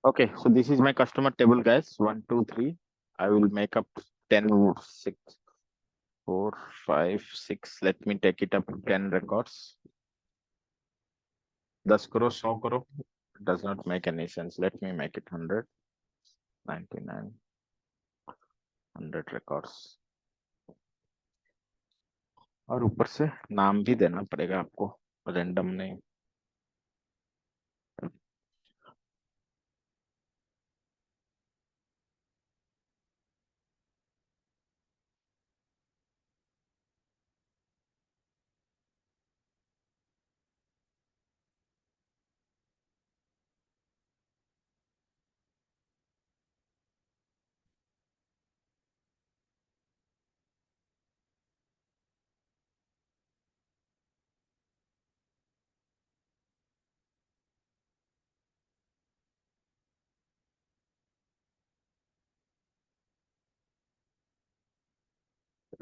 Okay, so this is my customer table, guys. 1, 2, 3. I will make up 10, 6, 4, 5, 6. Let me take it up to 10 records. 10 करो 100 करो. Does not make any sense. Let me make it 100, 99, 100 records. और ऊपर से नाम भी देना पड़ेगा आपको, रैंडम नहीं.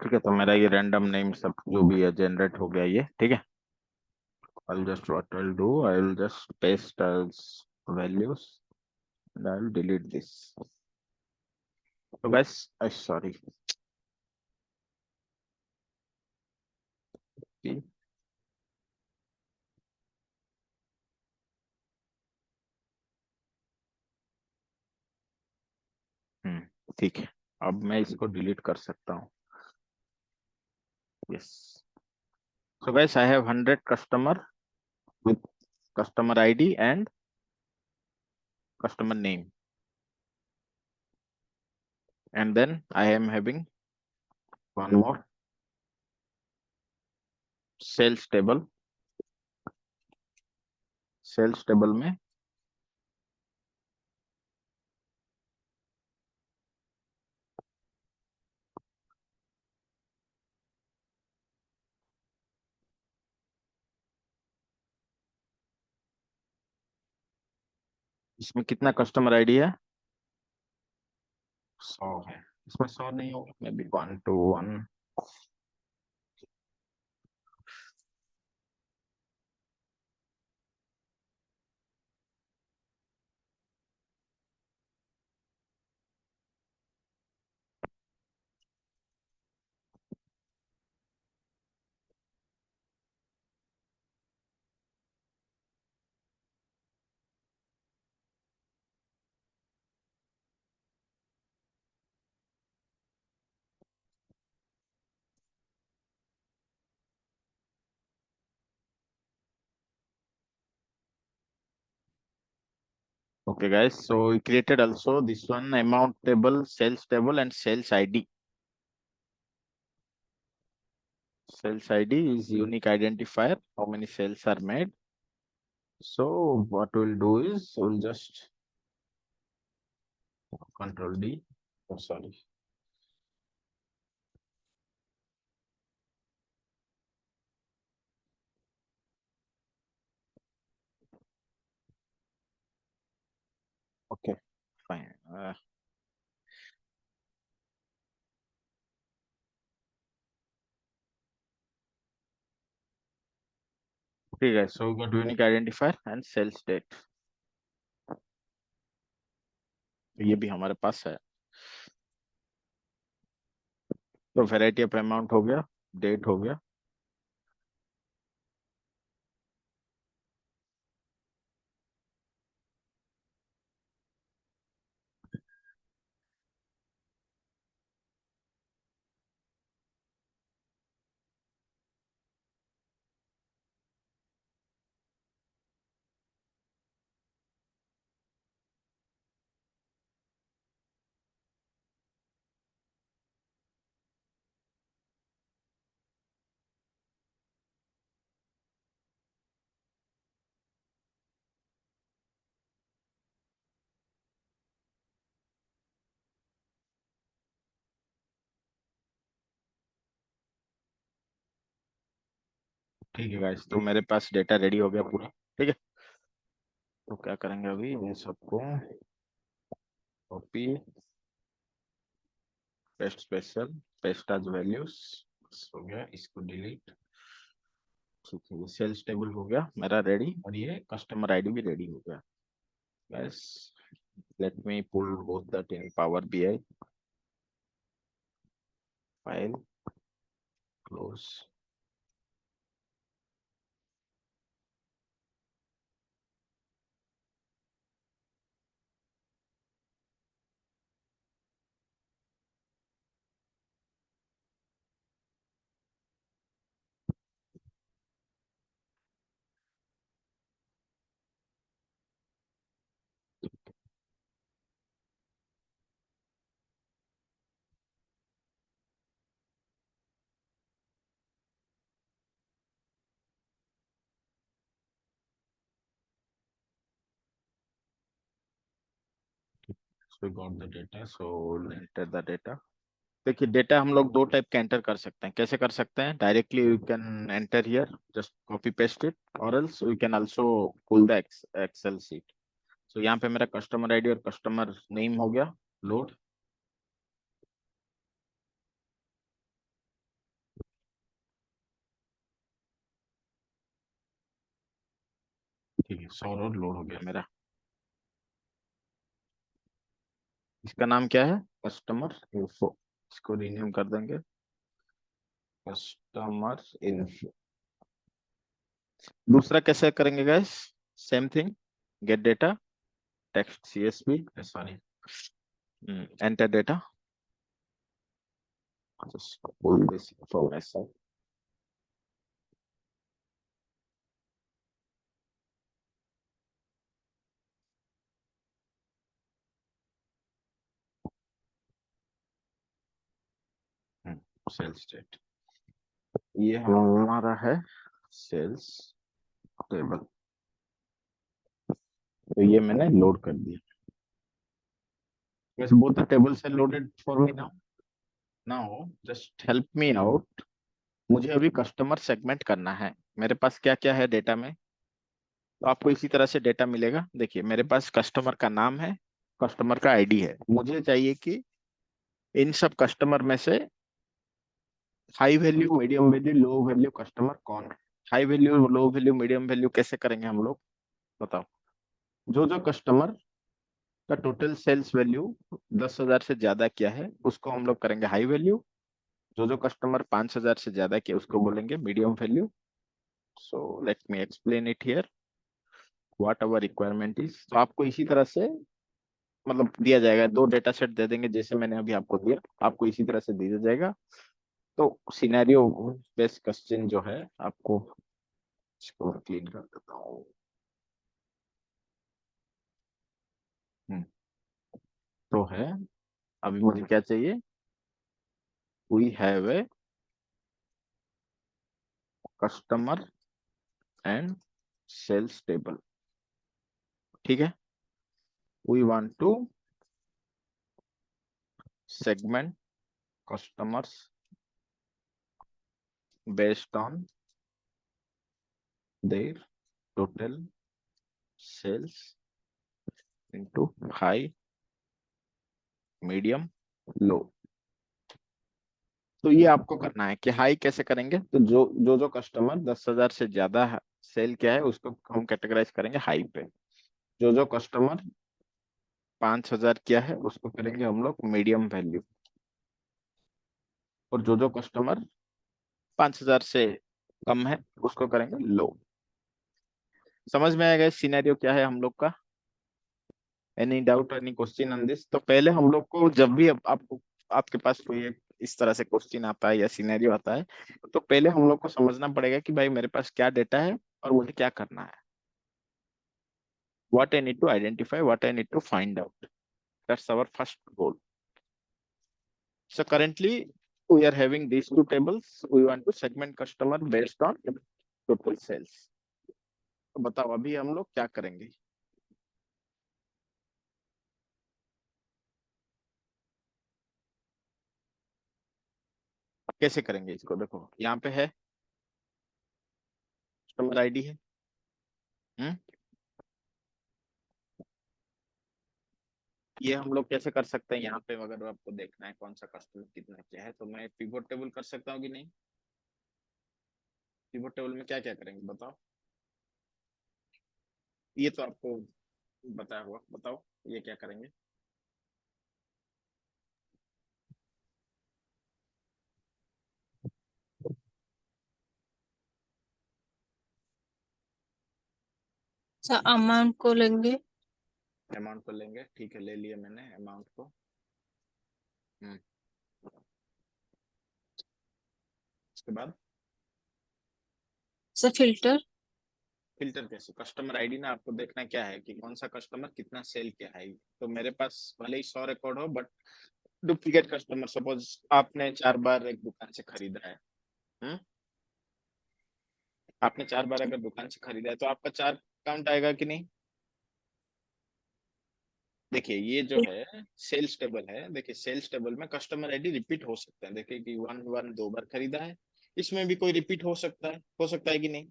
ठीक है, तो मेरा ये रैंडम नेम सब जो भी है जनरेट हो गया ये. ठीक है. I'll just what I'll do, I'll just paste as values and I'll delete this. So guys, I sorry. See? ठीक है. अब मैं इसको डिलीट कर सकता हूँ. Yes. So guys, I have 100 customer with customer ID and customer name. And then I am having one more sales table. Sales table में इसमें कितना कस्टमर आईडी है? 100 है. इसमें 100 नहीं होगा, may be 121. Okay, guys. So we created also this one amount table, sales table, and sales ID. Sales ID is unique identifier. How many sales are made? So what we'll do is we'll just Control D. Oh, sorry. Okay, fine. Okay, guys. So we got unique identifier and sales date. तो ये भी हमारे पास है. तो variety of amount हो गया, date हो गया. ठीक है गाइस, तो मेरे पास डेटा रेडी हो गया पूरा. ठीक है. तो क्या करेंगे अभी, ये सबको copy, paste special, paste as values. हो गया, इसको डिलीट. ठीक है, ये सेल्स टेबल हो गया मेरा रेडी, और ये कस्टमर आईडी भी रेडी हो गया. बस Let me pull both that in Power BI. File, close. So we got the data, so we'll enter the data. देखिए डेटा हम लोग दो टाइप का एंटर कर सकते हैं. कैसे कर सकते हैं? Directly you can enter here, just copy paste it, और else you can also pull the Excel sheet. So यहाँ पे मेरा कस्टमर आईडी और कस्टमर नेम हो गया लोड. ठीक है, 100 लोड हो गया मेरा. इसका नाम क्या है? Customer info. इसको रीनेम कर देंगे कस्टमर इन्फो. दूसरा कैसे करेंगे guys? Same thing, get data, text CSV, sorry, enter data. Just pull this for myself. Sales date, ये हमारा है सेल्स टेबल. तो ये मैंने लोड कर दिया. वैसे both the tables are loaded for me now. Now just help me out. मुझे अभी कस्टमर सेगमेंट करना है. मेरे पास क्या क्या है डेटा में? तो आपको इसी तरह से डेटा मिलेगा. देखिए मेरे पास कस्टमर का नाम है, कस्टमर का आईडी है. मुझे चाहिए कि इन सब कस्टमर में से high value, medium value, low value customer कौन है. High value, low value, medium value कैसे करेंगे हम लोग? बताओ. जो जो कस्टमर का टोटल सेल्स वैल्यू 10,000 से ज्यादा क्या है उसको हम लोग करेंगे हाई वैल्यू. जो जो कस्टमर 5,000 से ज्यादा किया उसको बोलेंगे medium value. So let me explain it here what our requirement is. तो आपको इसी तरह से मतलब दिया जाएगा, दो डेटा सेट दे देंगे जैसे मैंने अभी आपको दिया, आपको इसी तरह से दिया जाएगा. तो सिनेरियो बेस्ड क्वेश्चन जो है आपको, इसको क्लीन कर देता हूँ. तो है, अभी मुझे क्या चाहिए? We have a customer and sales table. ठीक है. We want to segment customers based on their total sales into high, medium, low. तो ये आपको करना है कि हाई कैसे करेंगे. तो जो कस्टमर 10,000 से ज्यादा सेल क्या है उसको हम कैटेगराइज करेंगे हाई पे. जो जो कस्टमर 5,000 क्या है उसको करेंगे हम लोग मीडियम वैल्यू. और जो जो कस्टमर 5,000 से कम है उसको करेंगे लो. समझ में आएगा सिनेरियो क्या है हम लोग का? Any doubt, any question on this? तो पहले हम लोग को जब भी आपको आपके पास कोई एक इस तरह से क्वेश्चन आता है या सिनेरियो आता है, तो पहले हम लोग को समझना पड़ेगा कि भाई मेरे पास क्या डेटा है और मुझे क्या करना है. What I need to identify, what I need to find out. That's our first goal. So currently we are having these two tables. We want to segment customer based on total sales. तो बताओ अभी हम लोग क्या करेंगे? कैसे करेंगे इसको? देखो यहाँ पे है कस्टमर आईडी है. हम्म ये हम लोग कैसे कर सकते हैं? यहाँ पे अगर आपको देखना है कौन सा कस्टमर कितना क्या है, तो मैं पिवोट टेबल कर सकता हूँ कि नहीं? पिवोट टेबल में क्या क्या करेंगे बताओ? ये तो आपको बताया हुआ, बताओ ये क्या करेंगे। सर अमाउंट को लेंगे। अमाउंट को लेंगे, ठीक है, ले लिया मैंने अमाउंट को। हम्म। उसके बाद सर फिल्टर। फिल्टर कैसे, कस्टमर आईडी ना, आपको देखना क्या है कि कौन सा कस्टमर कितना सेल किया है। तो मेरे पास भले ही 100 रिकॉर्ड हो, बट डुप्लीकेट कस्टमर, सपोज आपने 4 बार एक दुकान से खरीदा है। हम्म। आपने 4 बार अगर दुकान से खरीदा है तो आपका 4 काउंट आएगा कि नहीं। देखिए ये जो है सेल्स टेबल है, देखिए सेल्स टेबल में कस्टमर आईडी रिपीट हो सकता है, देखिए कि 1 1 2 बार खरीदा है, इसमें भी कोई रिपीट हो सकता है कि नहीं।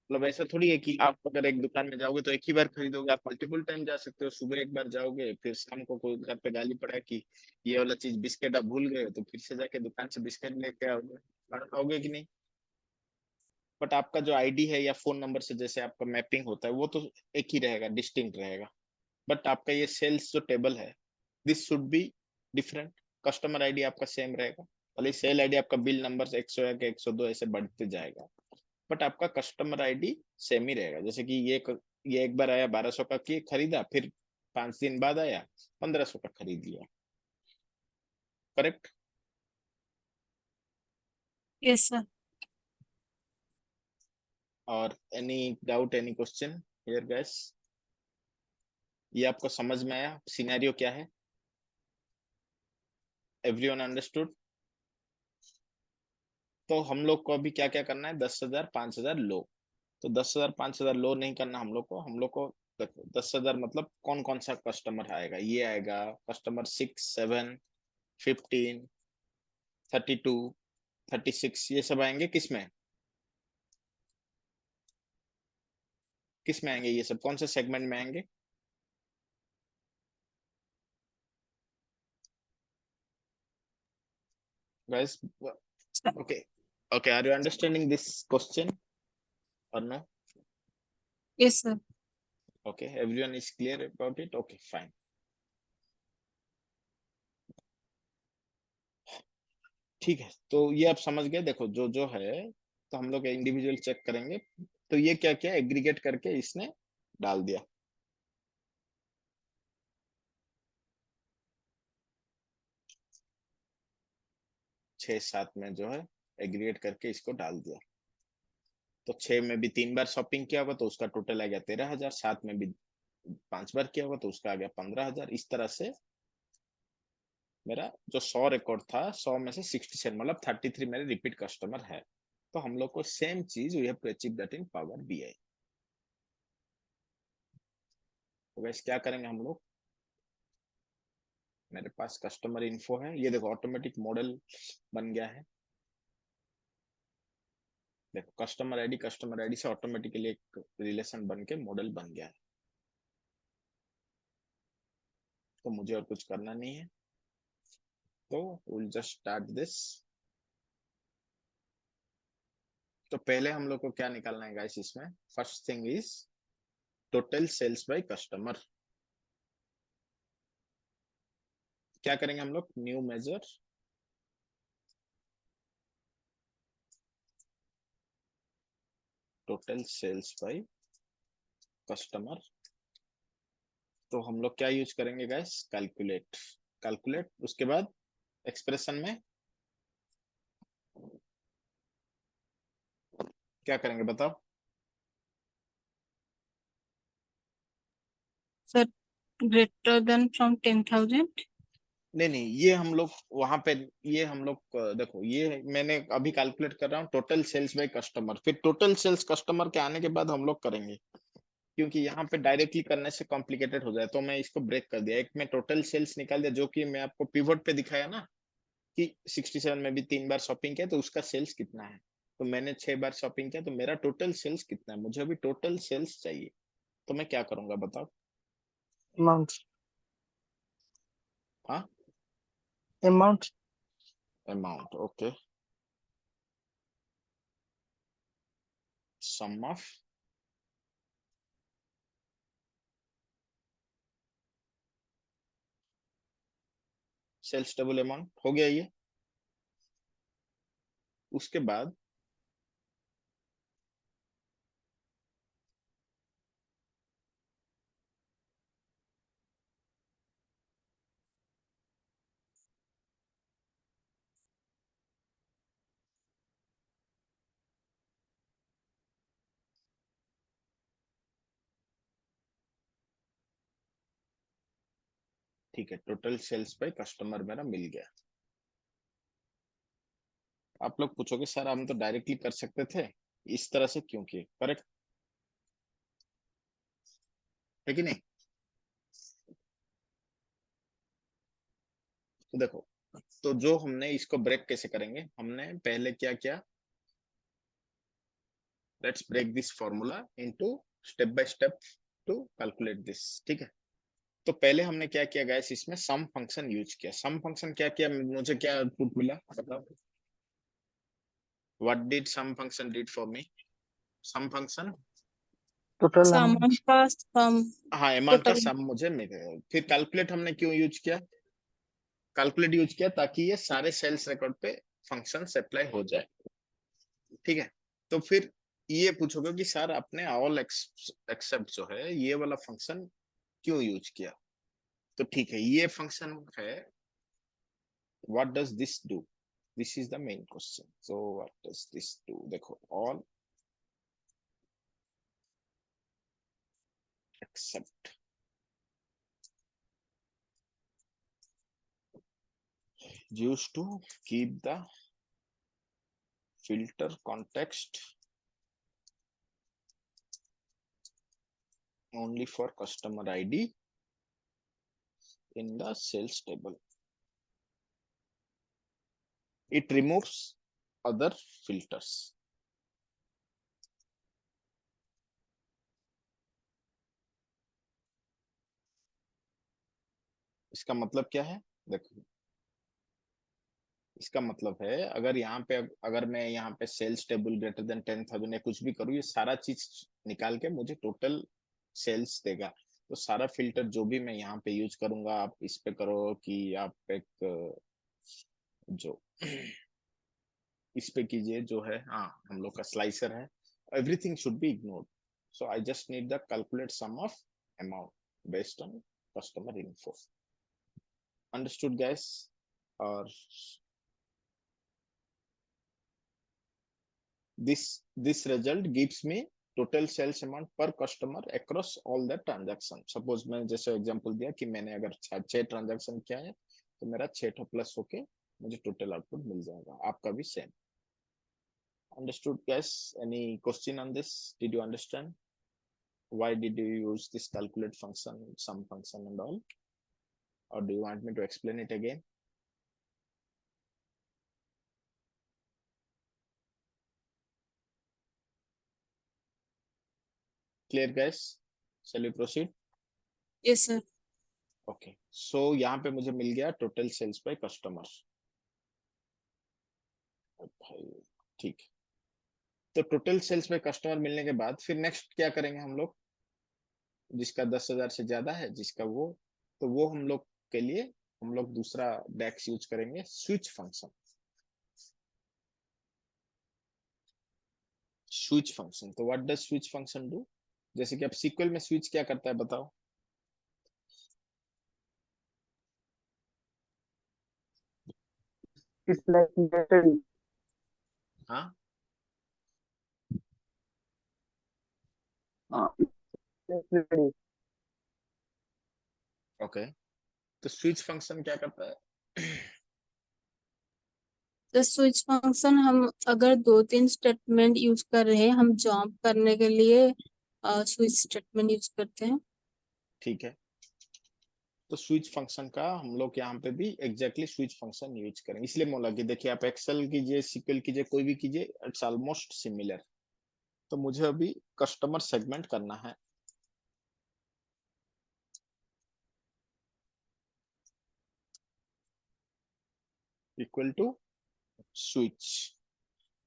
मतलब ऐसा थोड़ी है कि आप अगर एक दुकान में जाओगे तो एक ही बार खरीदोगे, आप मल्टीपल टाइम जा सकते हो, सुबह एक बार जाओगे, फिर शाम को कोई घर पे गाली पड़ा कि ये वाला चीज बिस्किट आप भूल गए, तो फिर से जाके दुकान से बिस्किट लेके आओगे, खाओगे कि नहीं। बट आपका जो आईडी है या फोन नंबर से जैसे आपका मैपिंग होता है वो तो एक ही रहेगा, डिस्टिंक्ट रहेगा। बट आपका ये सेल्स जो टेबल है, this should be different. Customer ID आपका सेम रहेगा, भले सेल आईडी आपका बिल नंबर 101 102 ऐसे बढ़ते जाएगा, बट आपका कस्टमर आईडी सेम ही रहेगा। जैसे कि ये एक बार आया 1200 का की खरीदा, फिर 5 दिन बाद आया 1500 का खरीद लिया, करेक्ट। Yes sir. और any doubt, any question here guys, ये आपको समझ में आया सिनेरियो क्या है, एवरीवन अंडरस्टूड। तो हम लोग को अभी क्या क्या करना है, 10,000 5,000 लो। तो 10,000 5,000 लो नहीं करना हम लोग को देखो 10,000 मतलब कौन कौन सा कस्टमर आएगा, ये आएगा कस्टमर 6 7 15 32 36, ये सब आएंगे किस में आएंगे, ये सब कौन से सेगमेंट में आएंगे। Guys, okay, okay, are you understanding this question और no. Yes sir. Okay, everyone is clear about it, okay fine. ठीक है, तो ये आप समझ गए, देखो जो जो है, तो हम लोग इंडिविजुअल चेक करेंगे। तो ये क्या क्या एग्रीगेट करके इसने डाल दिया, 6 7 में जो है एग्रीगेट करके इसको डाल दिया। तो 6 में भी 3 बार शॉपिंग किया होगा तो उसका टोटल आ गया 13,000, 7 में भी 5 बार किया होगा तो उसका आ गया 15,000। इस तरह से मेरा जो 100 रिकॉर्ड था, 100 में से 67 मतलब 33 मेरे रिपीट कस्टमर है। तो हम लोग को सेम चीज we have to achieve that in Power BI. तो वैसे क्या करेंगे हम लोग, मेरे पास कस्टमर इन्फो है, ये देखो ऑटोमेटिक मॉडल बन गया है। देखो कस्टमर आईडी से ऑटोमेटिकली एक रिलेशन बन के मॉडल बन गया है। तो मुझे और कुछ करना नहीं है, तो विल जस्ट स्टार्ट दिस। तो पहले हम लोग को क्या निकालना है गाइस इसमें, first thing is total sales by customer. क्या करेंगे हम लोग, new measure total sales by customer. तो हम लोग क्या यूज करेंगे गाइस, कैलकुलेट। कैलकुलेट उसके बाद एक्सप्रेशन में क्या करेंगे बताओ। Sir greater than from 10,000। नहीं नहीं, ये हम लोग वहां पे, ये हम लोग देखो ये मैंने अभी कैलकुलेट कर रहा हूँ टोटल सेल्स बाय कस्टमर, फिर टोटल सेल्स कस्टमर के आने के बाद हम लोग करेंगे, क्योंकि यहाँ पे डायरेक्टली करने से कॉम्प्लिकेटेड हो जाए, तो मैं इसको ब्रेक कर दिया, एक में टोटल सेल्स निकाल दिया, जो कि मैं आपको पिवट पे दिखाया ना कि 67 में भी 3 बार शॉपिंग किया तो उसका सेल्स कितना है। तो मैंने 6 बार शॉपिंग किया तो मेरा टोटल सेल्स कितना है, मुझे अभी टोटल सेल्स चाहिए। तो मैं क्या करूंगा बताओ। अमाउंट। हाँ, amount. Amount, okay, sum of sales table amount हो गया ये। उसके बाद ठीक है, टोटल सेल्स बाय कस्टमर मेरा मिल गया। आप लोग पूछोगे सर हम तो डायरेक्टली कर सकते थे, इस तरह से क्यों किए? करेक्ट है कि नहीं? तो देखो, तो जो हमने इसको ब्रेक कैसे करेंगे, हमने पहले क्या किया, let's break this formula into step by step to calculate this. ठीक है, तो पहले हमने क्या किया गाइस, इसमें सम फंक्शन यूज किया। सम फंक्शन क्या किया, मुझे क्या आउटपुट मिला बताओ? What did sum function did for me? Sum function, total सामान amount. का सम, हाँ अमाउंट का टोटल। सम मुझे मिल गया। फिर कैलकुलेट हमने क्यों यूज किया? कैलकुलेट यूज किया ताकि ये सारे सेल्स रिकॉर्ड पे फंक्शन अप्लाई हो जाए। ठीक है, तो फिर ये पूछोगे कि सर आपने ऑल एक्सेप्ट जो है ये वाला फंक्शन क्यों यूज किया? तो ठीक है, ये फंक्शन है, what does this do? This is the main question. So what does this do? देखो, all except used to keep the filter context only for customer ID in the sales table. It removes other filters. इसका मतलब क्या है? देखो, इसका मतलब है अगर यहाँ पे, अगर मैं यहाँ पे सेल्स टेबल ग्रेटर देन 10,000 या कुछ भी करूँ, ये सारा चीज निकाल के मुझे टोटल सेल्स देगा। तो सारा फिल्टर जो भी मैं यहाँ पे यूज करूंगा, आप इस पे करो कि आप एक जो इस पे कीजिए जो है, हाँ हम लोग का स्लाइसर है, everything should be ignored. So I just need the calculate sum of amount based on customer info. Understood guys? और this result gives me total sales amount per customer across all the transaction। Suppose मैंने जैसे example दिया कि मैंने अगर 6 transaction किया है तो मेरा 6 प्लस होके मुझे टोटल आउटपुट मिल जाएगा। आपका भी same. Understood guys? Any question on this? Did you understand why did you use this calculate function, sum function and all, or do you want me to explain it again? Clear guys? Shall we proceed? Yes sir. Okay, so यहाँ पे मुझे मिल गया total sales by customer. भाई ठीक, तो total sales by customer मिलने के बाद फिर नेक्स्ट क्या करेंगे हम लोग? जिसका 10,000 से ज्यादा है, जिसका वो, तो वो हम लोग के लिए हम लोग दूसरा डेक्स यूज करेंगे, स्विच फंक्शन। स्विच फंक्शन, तो what does switch function do? जैसे कि अब सीक्वल में स्विच क्या करता है बताओ? It's like battery. हाँ, It's like battery. ओके, तो स्विच फंक्शन क्या करता है? तो स्विच फंक्शन हम अगर 2-3 स्टेटमेंट यूज कर रहे हैं, हम जंप करने के लिए स्विच स्टेटमेंट यूज करते हैं। ठीक है, तो स्विच फंक्शन का हम लोग यहाँ पे भी एग्जैक्टली स्विच फंक्शन यूज करेंगे। इसलिए बोला कि देखिए आप एक्सेल कीजिए, सीक्वल कीजिए, कोई भी कीजिए, इट्स ऑलमोस्ट सिमिलर। तो मुझे अभी कस्टमर सेगमेंट करना है। Equal to switch.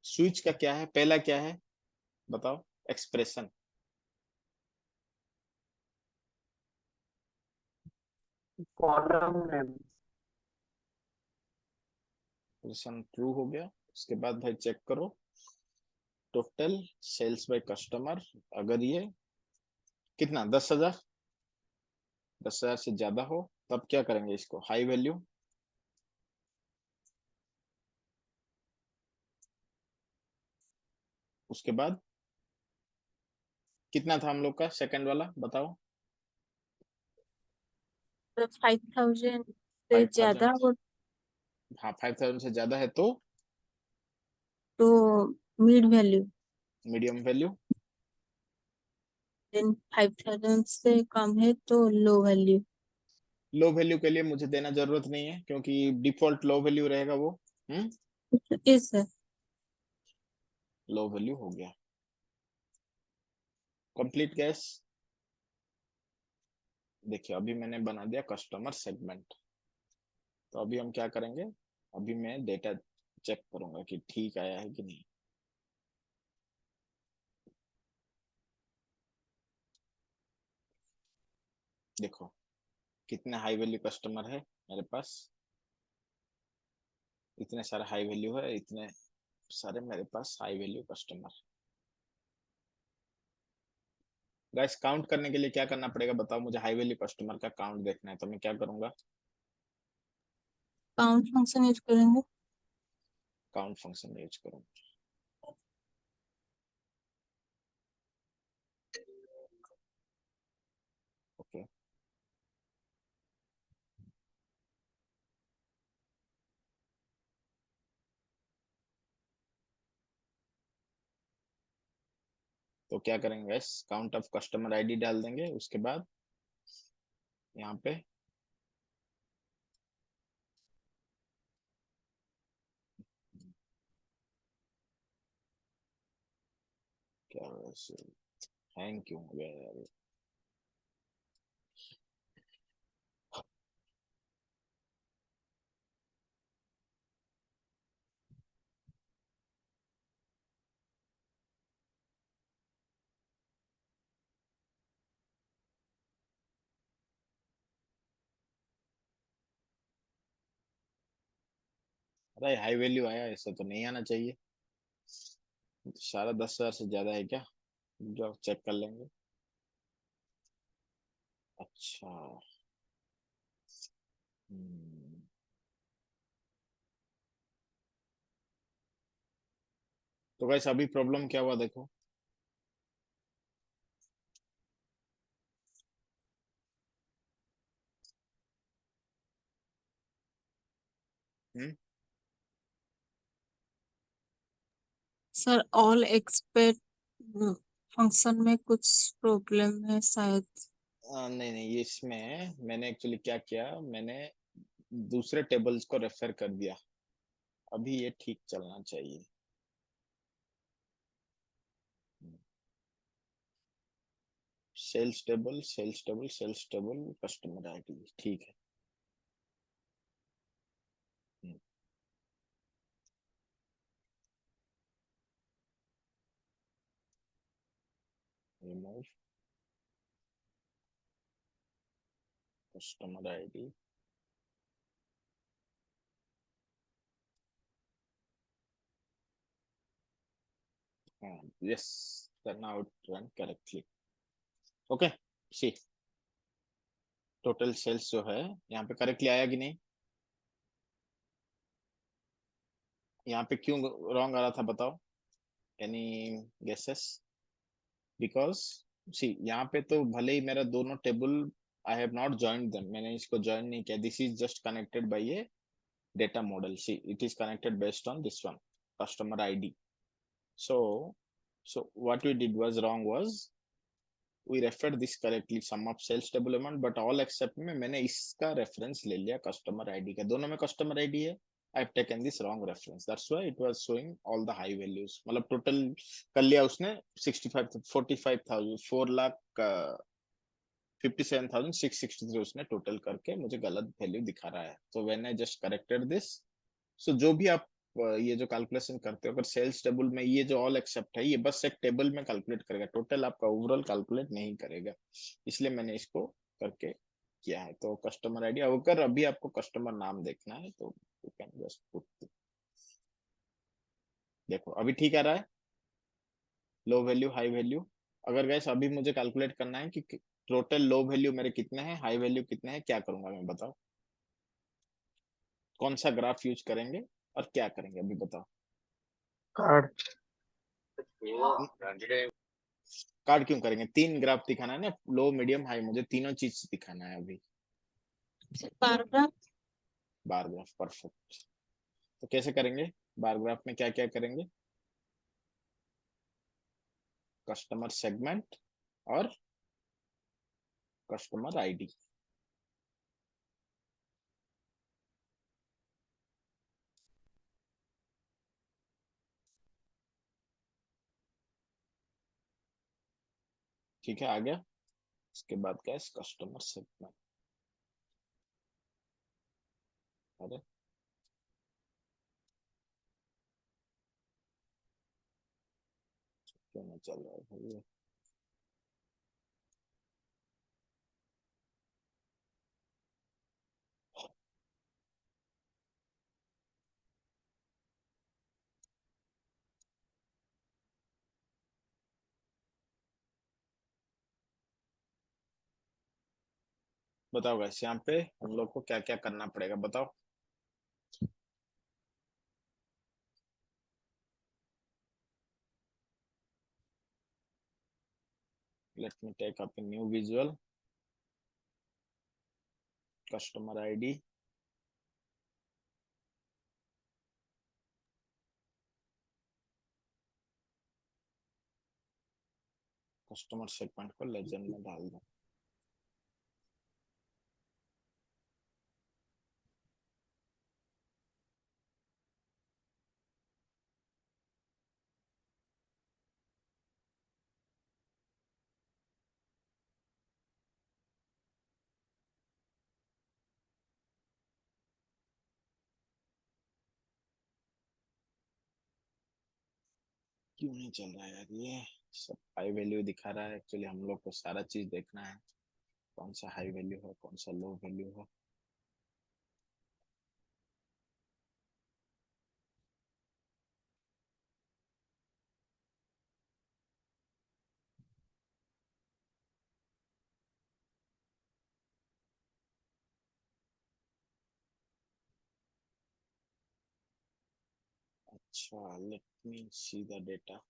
स्विच का क्या है, पहला क्या है बताओ? Expression. Column name. Position true हो गया। उसके बाद भाई चेक करो टोटल सेल्स बाय कस्टमर, अगर ये कितना 10,000, 10,000 से ज्यादा हो तब क्या करेंगे, इसको हाई वैल्यू। उसके बाद कितना था हम लोग का सेकंड वाला बताओ। 5,000 से 5,000, ज्यादा हो हाँ 5,000 से ज्यादा है तो तो mid value, medium value. Then 5,000 से कम है तो लो वैल्यू। लो वैल्यू के लिए मुझे देना जरूरत नहीं है क्योंकि डिफॉल्ट लो वैल्यू रहेगा वो। Yes sir. लो वैल्यू हो गया। Complete gas. देखिए अभी मैंने बना दिया कस्टमर सेगमेंट। तो अभी हम क्या करेंगे, अभी मैं डेटा चेक करूंगा कि ठीक आया है कि नहीं। देखो कितने हाई वैल्यू कस्टमर है मेरे पास, इतने सारे हाई वैल्यू है, इतने सारे मेरे पास high value customer. Guys count करने के लिए क्या करना पड़ेगा बताओ मुझे, हाई वैल्यू कस्टमर का काउंट देखना है तो मैं क्या करूंगा, काउंट फंक्शन यूज करेंगे। काउंट फंक्शन यूज करूंगा। ओके तो क्या करेंगे guys, count of customer ID डाल देंगे। उसके बाद यहाँ पे क्या हैंग क्यों हो गया यार। अरे हाई वैल्यू आया, ऐसा तो नहीं आना चाहिए। सारा 10,000 से ज्यादा है क्या, जो चेक कर लेंगे। अच्छा हम्म, तो गाइस अभी प्रॉब्लम क्या हुआ देखो। हम्म सर ऑल एक्सपेक्ट फंक्शन में कुछ प्रॉब्लम है शायद। नहीं नहीं, इसमें मैंने एक्चुअली क्या किया, मैंने दूसरे टेबल्स को रेफर कर दिया। अभी ये ठीक चलना चाहिए। Sales table, sales table, sales table, customer ID, ठीक है। Remove customer ID. Yes, now it run correctly. Okay see, total sales जो है यहाँ पे करेक्टली आया कि नहीं, यहाँ पे क्यों रॉन्ग आ रहा था बताओ, एनी गेसेस। बिकॉज सी यहाँ पे तो भले ही मेरा दोनों table I have not joined them, मैंने इसको ज्वाइन नहीं किया, this is just connected by A data model, see it is connected based on this one customer ID. so so what we did was wrong was we referred this correctly sum of sales table amount, but all except में मैंने इसका reference ले लिया customer ID का, दोनों में customer ID है। I've taken this wrong reference, that's why it was showing all the high values, मतलब टोटल कर लिया उसने 65 45,000 4,57,663 उसने टोटल करके मुझे गलत वैल्यू दिखा रहा है। तो when I just corrected this, so जो भी आप ये जो कैलकुलेशन करते हो अगर सेल्स टेबल में, ये जो ऑल एक्सेप्ट है ये बस एक टेबल में कैलकुलेट करेगा, टोटल आपका ओवरऑल कैलकुलेट नहीं करेगा। इसलिए मैंने इसको करके किया है। तो कस्टमर आईडी, अगर अभी आपको कस्टमर नाम देखना है तो यू कैन जस्ट पुट देखो अभी ठीक आ रहा है, लो वैल्यू हाई वैल्यू। अगर गैस अभी मुझे कैलकुलेट करना है कि टोटल लो वैल्यू मेरे कितने हैं, हाई वैल्यू कितने हैं, क्या करूंगा मैं बताओ? कौन सा ग्राफ यूज करेंगे और क्या करेंगे अभी बताओ? कार्ड। कार्ड क्यों करेंगे? 3 ग्राफ दिखाना है ना, लो मीडियम हाई, मुझे तीनों चीज दिखाना है अभी। पैराग्राफ। Bar graph, perfect. तो कैसे करेंगे? बार ग्राफ में क्या क्या करेंगे? कस्टमर सेगमेंट और कस्टमर आईडी। ठीक है, आ गया। इसके बाद क्या है? Customer segment. अरे क्यों नहीं चल रहा है भाई? बताओ गाइस, यहाँ पे हम लोग को क्या क्या करना पड़ेगा बताओ? Let me take up a new visual. Customer ID, customer segment को लेजेंड में डाल दो। क्यों नहीं चल रहा है यार ये? सब हाई वैल्यू दिखा रहा है, एक्चुअली हम लोग को सारा चीज देखना है, कौन सा हाई वैल्यू है कौन सा लो वैल्यू है। अच्छा, let me see the data.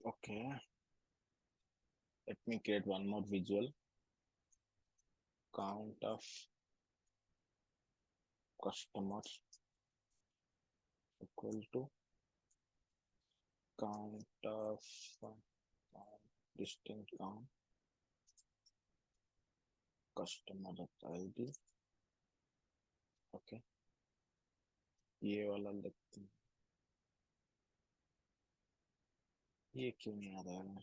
Okay, let me create one more visual. Count of customer equal to count of distinct count customer ID. Okay, ये वाला लिखते हैं। ये क्यों नहीं आ रहा है?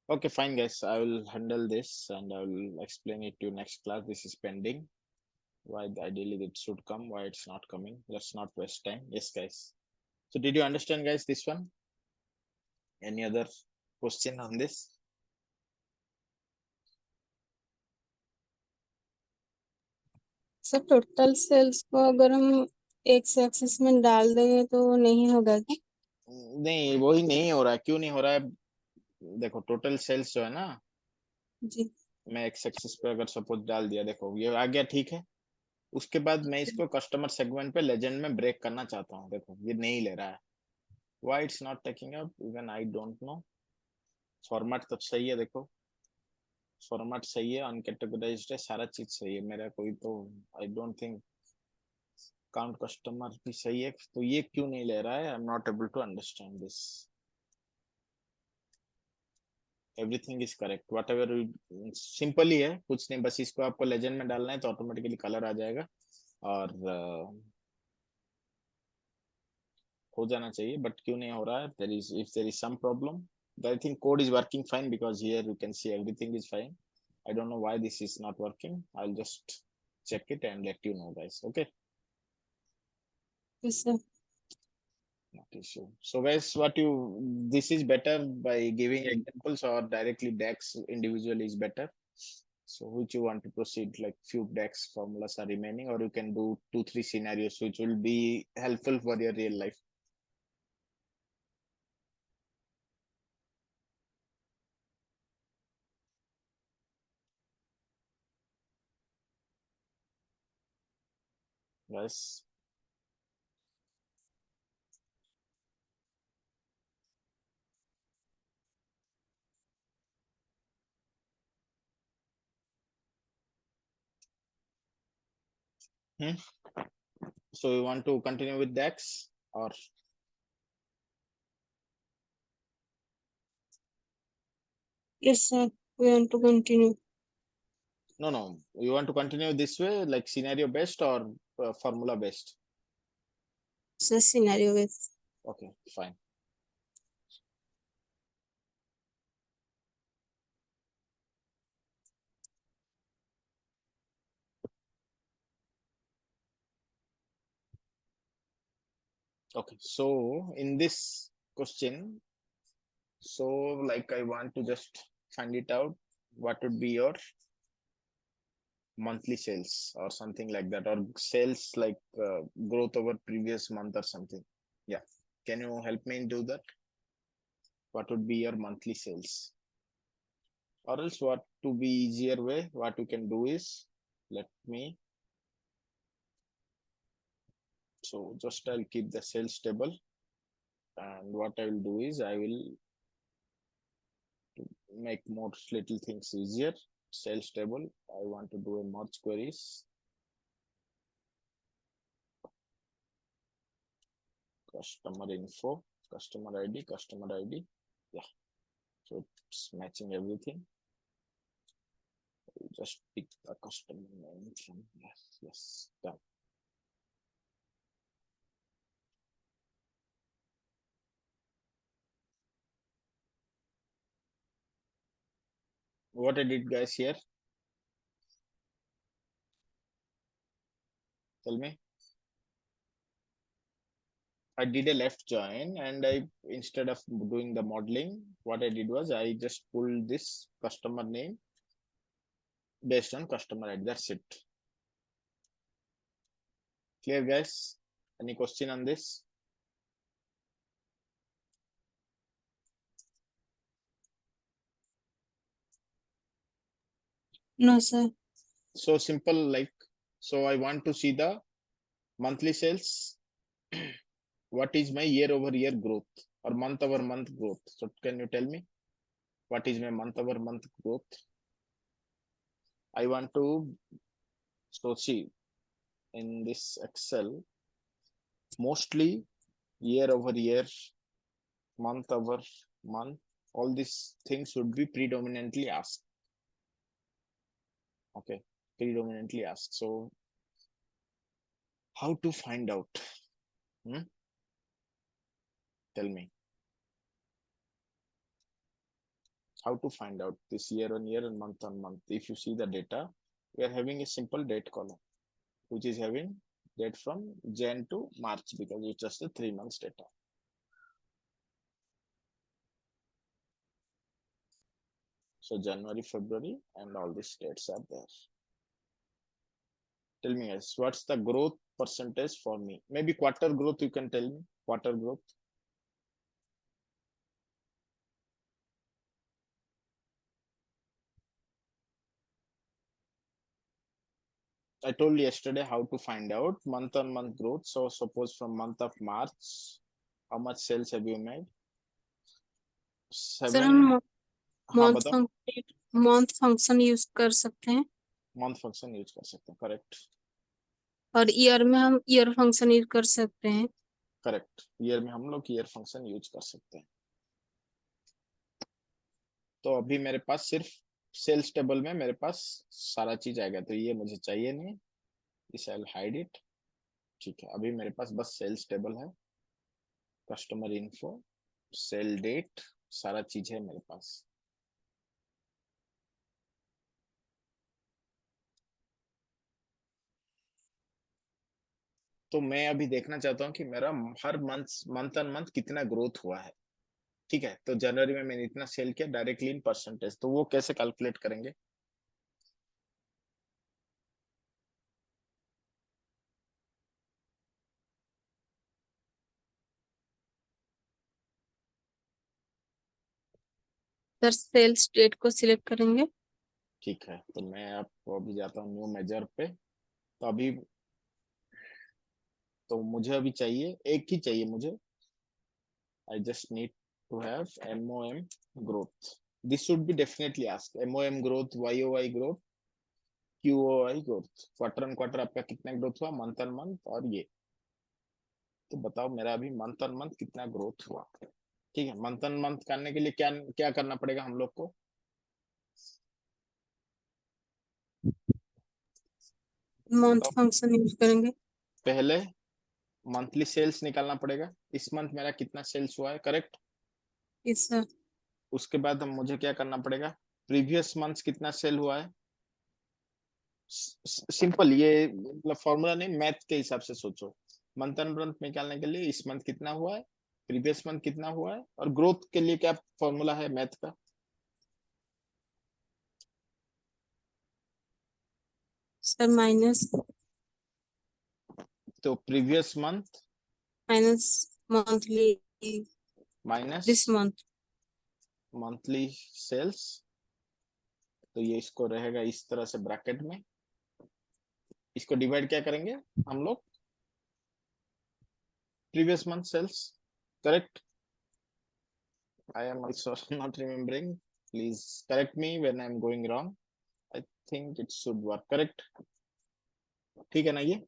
Okay, fine, guys. I will handle this and I will explain it to you next class. This is pending. Why ideally it should come, why it's not coming. Let's not waste time. Yes, guys. So did you understand, guys, this one? Any other question on this? Sir total sales को अगर हम x axis में डाल देंगे तो नहीं होगा क्या? नहीं, वही नहीं हो रहा है। क्यों नहीं हो रहा है? देखो, टोटल सेल्स जो है ना, जी। मैं एक्स एक्सिस पे अगर सपोज डाल दिया, देखो ये आ गया, ठीक है। उसके बाद मैं इसको कस्टमर सेगमेंट पे लेजेंड में ब्रेक करना चाहता हूँ, देखो ये नहीं ले रहा है। Why it's not taking up? Even I don't know. Format तो सही है, देखो फॉर्मेट सही है, अनकैटेगराइज्ड है, सारा चीज सही है मेरा, कोई तो I don't think. Count customer भी सही है, तो ये क्यों नहीं ले रहा है? I am not able to understand this. Everything is correct, whatever. Simple ही है, कुछ नहीं, बस इसको आपको लेजेंड में डालना है तो ऑटोमेटिकली कलर आ जाएगा। और हो जाना चाहिए, बट क्यों नहीं हो रहा है? There is, if there is some problem, I think code is working fine because here you can see everything is fine. I don't know why this is not working. I'll just check it and let you know, guys. Okay, yes sir. not issue. So guys, what you, this is better by giving examples or directly DAX individually is better. So which you want to proceed, like few DAX formulas are remaining, or you can do 2-3 scenarios which will be helpful for your real life. Guys, hmm? So you want to continue with DAX or Yes sir, we want to continue. no, no, you want to continue this way, like scenario based or formula based? Sir, scenario based. Okay, fine. Okay, so in this question, so like I want to just find it out, what would be your monthly sales or something like that, or sales like growth over previous month or something. Yeah, can you help me do that? What would be your monthly sales? Or else what to be easier way, what you can do is, let me, so just I'll keep the sales table, and what I will do is I will make more little things easier. Sales table, I want to do a merge queries, customer info, customer id. Yeah, so it's matching everything. Just pick the customer name from here. Yes, done. What I did, guys, here, tell me. I did a left join, and I, instead of doing the modeling, what I did was I just pulled this customer name based on customer ID. That's it. Clear, guys? Any question on this? No sir. So simple, like, so I want to see the monthly sales. What is my year over year growth or month over month growth? So can you tell me what is my month over month growth? I want to, so see, in this Excel, mostly year over year, month over month, all these things would be predominantly asked. Okay, predominantly asked. So how to find out? Hmm? Tell me. How to find out this year on year and month on month? If you see the data, we are having a simple date column, which is having date from Jan to March because it's just a 3 months data. So January, February, and all these dates are there. Tell me guys, what's the growth percentage for me? Maybe quarter growth, you can tell me, quarter growth. I told you yesterday how to find out month on month growth. So suppose from month of March, how much sales have you made? Sir 7. हम हाँ month बताओ. Function use कर सकते हैं month function use कर सकते हैं, correct. और ईयर में हम ईयर फंक्शन यूज कर सकते हैं. करेक्ट, ईयर में हम लोग ईयर फंक्शन यूज कर सकते हैं. तो अभी मेरे पास सिर्फ सेल्स टेबल में मेरे पास सारा चीज आएगा, तो ये मुझे चाहिए नहीं, इस आई विल हाइड इट. ठीक है, अभी मेरे पास बस सेल्स टेबल है. कस्टमर इन्फो, सेल डेट, सारा चीज है मेरे पास। तो मैं अभी देखना चाहता हूँ कि मेरा हर मंथ ऑन मंथ कितना ग्रोथ हुआ है। ठीक है, तो जनवरी में मैंने इतना सेल किया डायरेक्टली इन परसेंटेज, तो वो कैसे कैलकुलेट करेंगे? सर सेल्स डेट को सिलेक्ट करेंगे। ठीक है, तो मैं आपको अभी जाता हूँ न्यू मेजर पे। तो अभी तो मुझे अभी चाहिए, एक ही चाहिए मुझे। I just need to have MOM growth. This should be definitely asked. MOM growth, YOY growth, QOI growth. Quarter on quarter आपका कितना ग्रोथ हुआ, मंथ ऑन मंथ, और ये तो बताओ मेरा अभी मंथ ऑन मंथ कितना ग्रोथ हुआ। ठीक है, मंथ ऑन मंथ करने के लिए क्या क्या करना पड़ेगा हम लोग को? मंथ बताओ। फंक्शन यूज करेंगे। पहले मंथली सेल्स निकालना पड़ेगा, इस मंथ मेरा कितना सेल्स हुआ है, करेक्ट। Yes sir. उसके बाद हम मुझे क्या करना पड़ेगा, प्रीवियस मंथ कितना सेल हुआ है। सिंपल, ये मतलब फॉर्मूला नहीं, मैथ के हिसाब से सोचो। मंथ एंड मंथ निकालने के लिए इस मंथ कितना हुआ है, प्रीवियस मंथ कितना हुआ है, और ग्रोथ के लिए क्या फॉर्मूला है मैथ का? सर माइनस तो previous month minus monthly minus this month. Monthly sales. तो ये इसको रहेगा इस तरह से ब्रैकेट में, इसको डिवाइड क्या करेंगे हम लोग, previous month sales, correct. I am also not remembering, please correct me when I am going wrong. I think it should work, correct. ठीक है ना ये?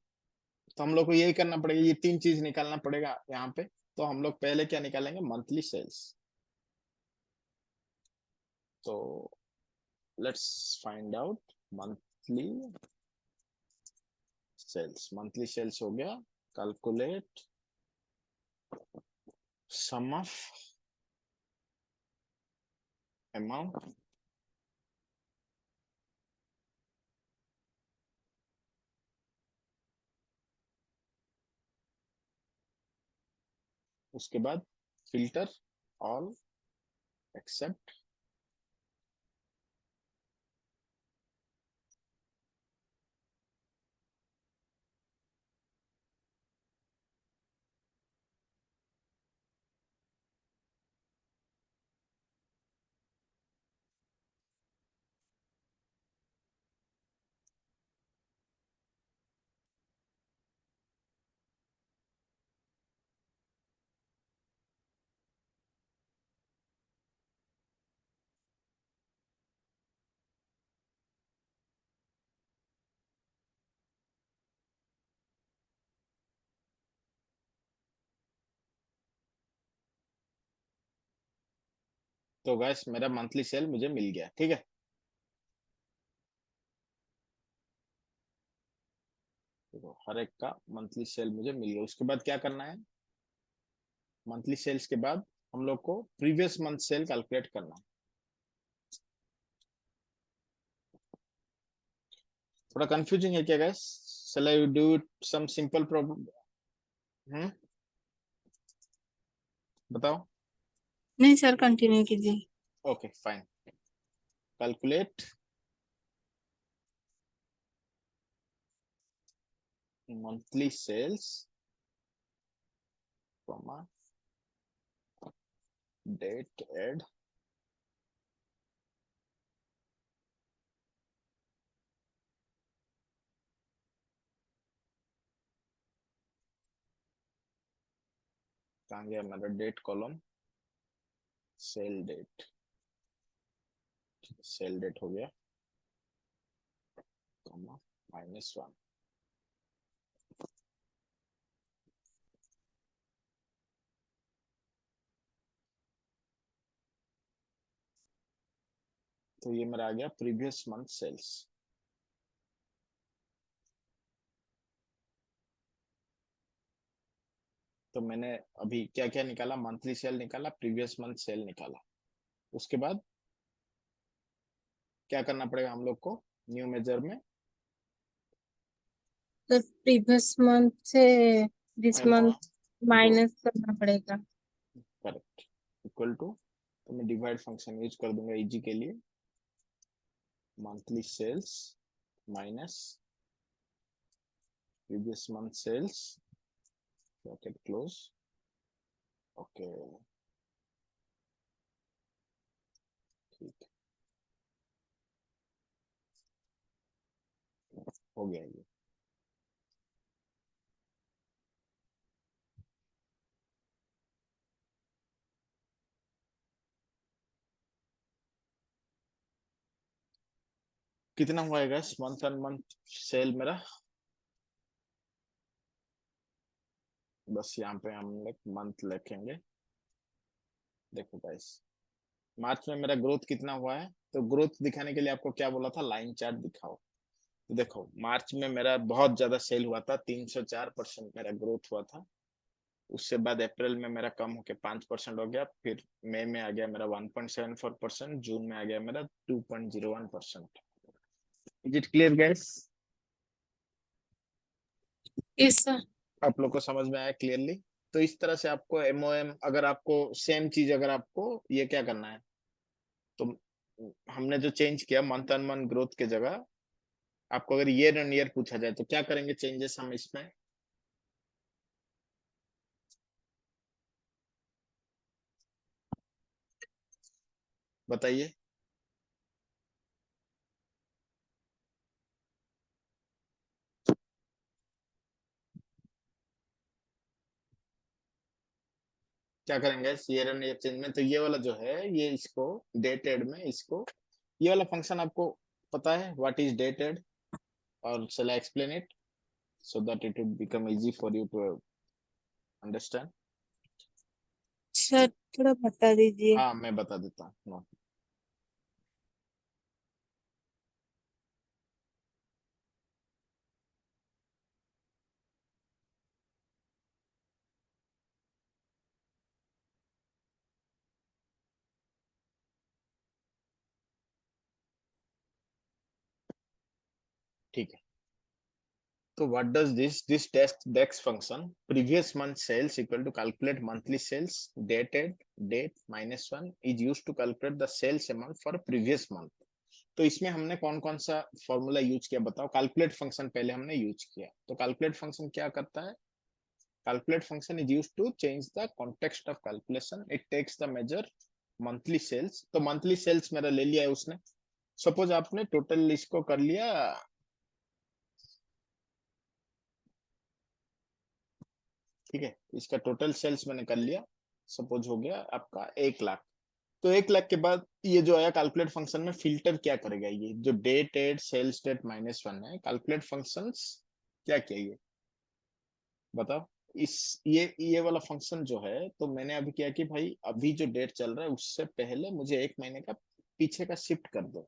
तो हम लोग को यही करना पड़ेगा, ये तीन चीज निकालना पड़ेगा यहाँ पे। तो हम लोग पहले क्या निकालेंगे, मंथली सेल्स। तो let's find out monthly sales. Monthly sales हो गया, कैलकुलेट सम ऑफ अमाउंट उसके बाद फिल्टर ऑल एक्सेप्ट। तो गैस मेरा मंथली सेल मुझे मिल गया, ठीक है। देखो हर एक का मंथली सेल मुझे मिल गया। उसके बाद क्या करना है, मंथली सेल्स के बाद हम लोग को प्रीवियस मंथ सेल कैलकुलेट करना है। थोड़ा कंफ्यूजिंग है क्या guys? shall I do it some simple problem? हम्म, बताओ। नहीं सर कंटिन्यू कीजिए। Okay fine, calculate monthly sales comma date add कहाँ गया मेरा date column, sale date. Sale date हो गया, कॉमा -1। तो ये मेरा आ गया प्रीवियस मंथ सेल्स। तो मैंने अभी क्या क्या निकाला, मंथली सेल निकाला, प्रीवियस मंथ सेल निकाला। उसके बाद क्या करना पड़ेगा हम लोग को न्यू मेजर में, तो प्रीवियस मंथ से दिस मंथ दो, माइनस करना पड़ेगा। करेक्ट, इक्वल टू, तो मैं डिवाइड फंक्शन यूज कर दूंगा इजी के लिए, monthly sales minus previous month sales, bracket close, okay, ठीक, हो गया ये। कितना हुआ है guys month end month sale मेरा, बस यहाँ पे हम लोग मंथ लिखेंगे। देखो गाइस, मार्च में मेरा ग्रोथ कितना हुआ है, तो ग्रोथ दिखाने के लिए आपको क्या बोला था, लाइन चार्ट दिखाओ। तो देखो मार्च में मेरा बहुत ज्यादा सेल हुआ था, 304% मेरा ग्रोथ हुआ था। उसके बाद अप्रैल में मेरा कम होके 5% हो गया, फिर मई में आ गया मेरा 1.74%, जून में आ गया मेरा 2.01%। Is it clear guys? Yes sir. आप लोग को समझ में आया क्लियरली? तो इस तरह से आपको एमओएम, अगर आपको सेम चीज, अगर आपको ये क्या करना है, तो हमने जो चेंज किया मंथ ऑन मंथ ग्रोथ के जगह, आपको अगर ईयर एंड ईयर पूछा जाए तो क्या करेंगे चेंजेस हम इसमें, बताइए। क्या करेंगे ईयर एंड ईयर चेंज में, तो ये वाला जो है ये इसको डेटेड में, इसको ये वाला फंक्शन आपको पता है व्हाट इज डेटेड, और shall I explain it so that it would become easy for you to understand? Sir थोड़ा बता दीजिए। हाँ मैं बता देता हूँ। ठीक है, तो what does this dex function previous month sales equal to calculate monthly sales, date -1 is used to calculate the sales amount for previous month। तो इसमें हमने कौन कौन सा फॉर्मूला यूज किया बताओ, कैलकुलेट फंक्शन पहले हमने यूज किया, तो कैलकुलेट फंक्शन क्या करता है, calculate function is used to change the context of calculation, it takes the measure monthly sales. तो मंथली सेल्स मेरा ले लिया है उसने, सपोज आपने टोटल इसको कर लिया, ठीक है, इसका टोटल सेल्स मैंने कर लिया, सपोज हो गया आपका 1 लाख। तो 1 लाख के बाद ये जो आया कैलकुलेट फंक्शन में फिल्टर क्या करेगा, ये जो डेट सेल्स डेट -1 है, कैलकुलेट फंक्शंस क्या किया ये बताओ। इस ये वाला फंक्शन जो है, तो मैंने अभी क्या कि भाई अभी जो डेट चल रहा है उससे पहले मुझे 1 महीने का पीछे का शिफ्ट कर दो,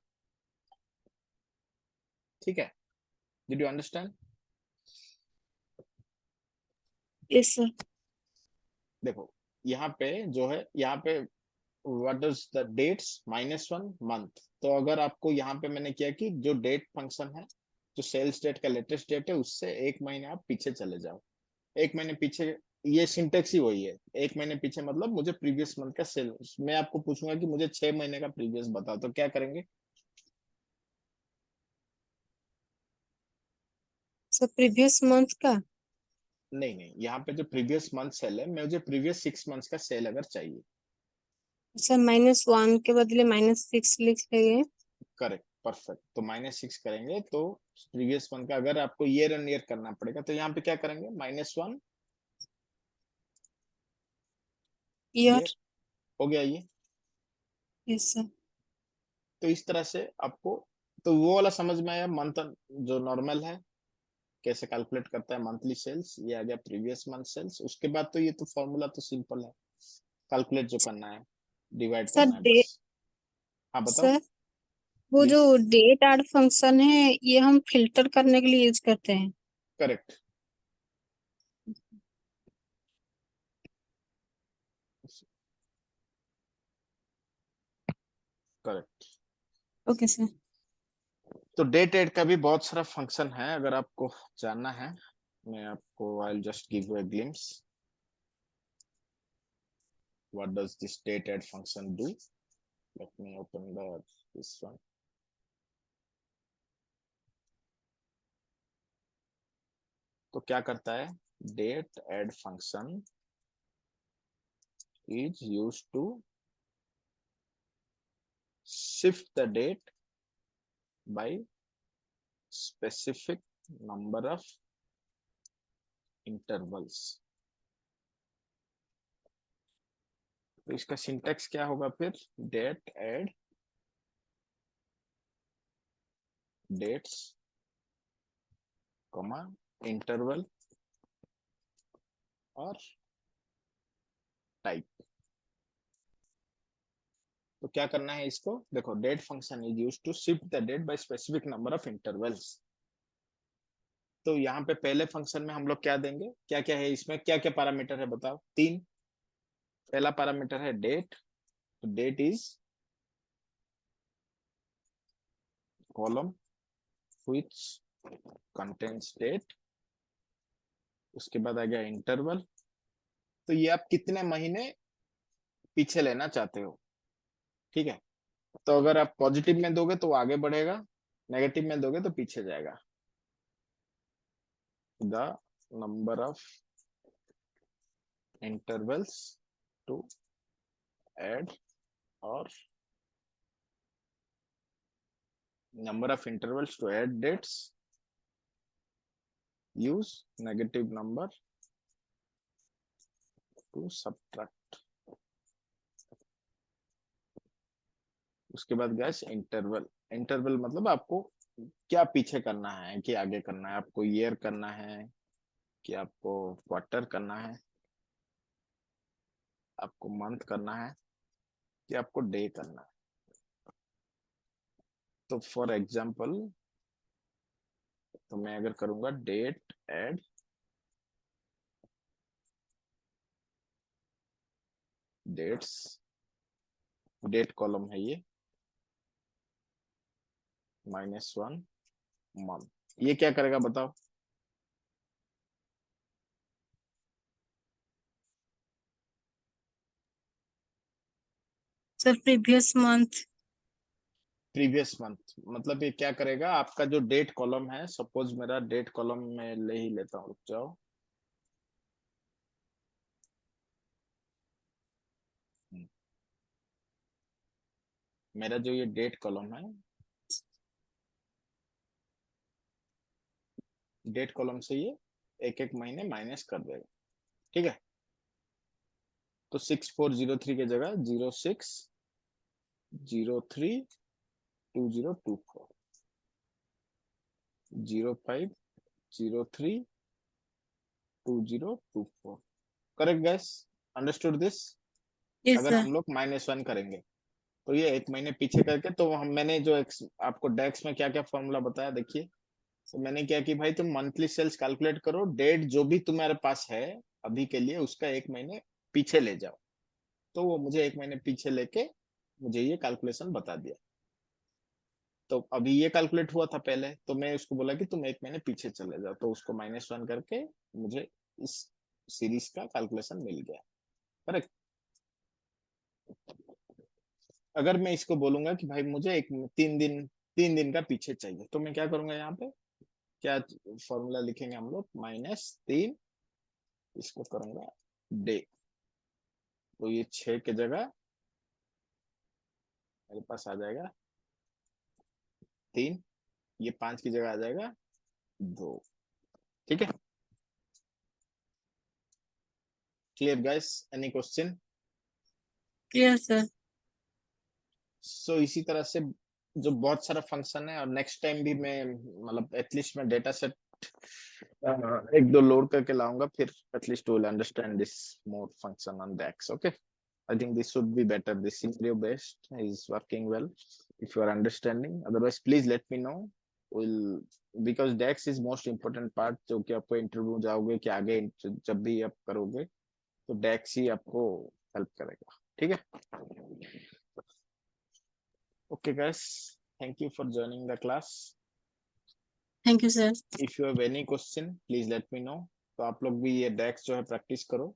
ठीक है, did you understand? Yes sir. देखो यहाँ पे जो है, यहाँ पे what does the dates -1 month, तो अगर आपको यहाँ पे मैंने किया कि जो डेट फंक्शन है, जो सेल्स डेट का लेटेस्ट डेट है उससे 1 महीने आप पीछे चले जाओ, 1 महीने पीछे, ये सिंटेक्स ही वही है, 1 महीने पीछे मतलब मुझे प्रीवियस मंथ का सेल, मैं आपको पूछूंगा कि मुझे 6 महीने का प्रीवियस बताओ, तो क्या करेंगे? सर प्रीवियस मंथ का। नहीं नहीं, यहाँ पे जो प्रीवियस मंथ सेल है, मुझे प्रीवियस 6 मंथ्स का सेल अगर चाहिए। सर -1 के बदले -6 लिख लेंगे। करेक्ट, परफेक्ट, तो -6 करेंगे, तो प्रीवियस मंथ का अगर आपको ईयर एंड ईयर करना पड़ेगा, तो यहाँ पे क्या करेंगे -1 ईयर, ईयर। हो गया ये। Yes sir. तो इस तरह से आपको, तो वो वाला समझ में आया, मंथ जो नॉर्मल है कैसे कैलकुलेट करता है मंथली सेल्स, ये आ गया प्रीवियस मंथ सेल्स। उसके बाद तो ये तो फॉर्मूला तो सिंपल है, कैलकुलेट जो करना है, डिवाइड सर करना है डे बस। हाँ बताओ सर वो जो प्लीज। डेट ऐड फंक्शन है ये हम फिल्टर करने के लिए यूज करते हैं। Correct, okay sir. तो डेट एड का भी बहुत सारा फंक्शन है, अगर आपको जानना है मैं आपको I just give you a glimpse what does this date add function do. Let me open the this one. तो क्या करता है, date add function is used to shift the date by specific number of intervals। तो इसका syntax क्या होगा फिर, date add dates comma interval और टाइप। तो क्या करना है इसको, देखो date function is used to shift the date by specific number of intervals. तो यहाँ पे पहले फंक्शन में हम लोग क्या देंगे, क्या क्या है इसमें, क्या क्या पैरामीटर है बताओ, तीन। पहला पैरामीटर है डेट, तो date is column which contains date. उसके बाद आ गया इंटरवल, तो ये आप कितने महीने पीछे लेना चाहते हो, ठीक है। तो अगर आप पॉजिटिव में दोगे तो वो आगे बढ़ेगा, नेगेटिव में दोगे तो पीछे जाएगा। The number of intervals to add और number of intervals to add dates, use negative number to subtract। उसके बाद गैस इंटरवल, इंटरवल मतलब आपको क्या पीछे करना है कि आगे करना है, आपको ईयर करना है कि आपको क्वार्टर करना है, आपको मंथ करना है कि आपको डे करना है। तो फॉर एग्जांपल, तो मैं अगर करूंगा date add dates, date column है ये, -1 मंथ, ये क्या करेगा बताओ। Sir previous month. Previous month मतलब ये क्या करेगा, आपका जो डेट कॉलम है, सपोज मेरा डेट कॉलम में ले ही लेता हूँ, रुक जाओ। मेरा जो ये डेट कॉलम है, डेट कॉलम से ये एक एक महीने माइनस कर देगा, ठीक है। तो 6403 की जगह 06032024, 05032024, correct gas, understood this. Yes अगर सर। हम लोग -1 करेंगे तो ये एक महीने पीछे करके, तो हम मैंने जो आपको डेक्स में क्या क्या फॉर्मूला बताया देखिए। तो मैंने क्या कि भाई तुम मंथली सेल्स कैलकुलेट करो, डेट जो भी तुम्हारे पास है अभी के लिए उसका एक महीने पीछे ले जाओ। तो वो मुझे एक महीने पीछे लेके मुझे ये कैलकुलेशन बता दिया। तो अभी ये कैलकुलेट हुआ था पहले, तो मैं उसको बोला कि तुम एक महीने पीछे चले जाओ, तो उसको -1 करके मुझे इस सीरीज का कैलकुलेशन मिल गया, करेक्ट। अगर मैं इसको बोलूंगा कि भाई मुझे एक 3 दिन का पीछे चाहिए, तो मैं क्या करूंगा, यहाँ पे क्या फॉर्मूला लिखेंगे हम लोग, -3, इसको करूंगा डे। तो ये 6 की जगह मेरे पास आ जाएगा 3, ये 5 की जगह आ जाएगा 2, ठीक है। Clear guys, any question. Clear sir. So इसी तरह से जो बहुत सारा फंक्शन है, और नेक्स्ट टाइम भी मैं मतलब एटलीस्ट मैं डेटा सेट एक दो लोड करके लाऊंगा, फिर at least will understand this more function on DAX, okay. I think this should be better. This scenario based is working well. If you are understanding, otherwise please let me know. Will because DAX is most important part, जो कि आपको interview जाओगे कि आगे जब भी आप करोगे तो DAX ही आपको हेल्प करेगा, ठीक है। Okay guys, Thank you for joining the class. Thank you sir. If you have any question, please let me know. तो आप लोग भी ये DAX जो है practice करो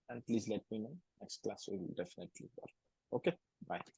and please let me know. Next class we will definitely work. Okay, bye.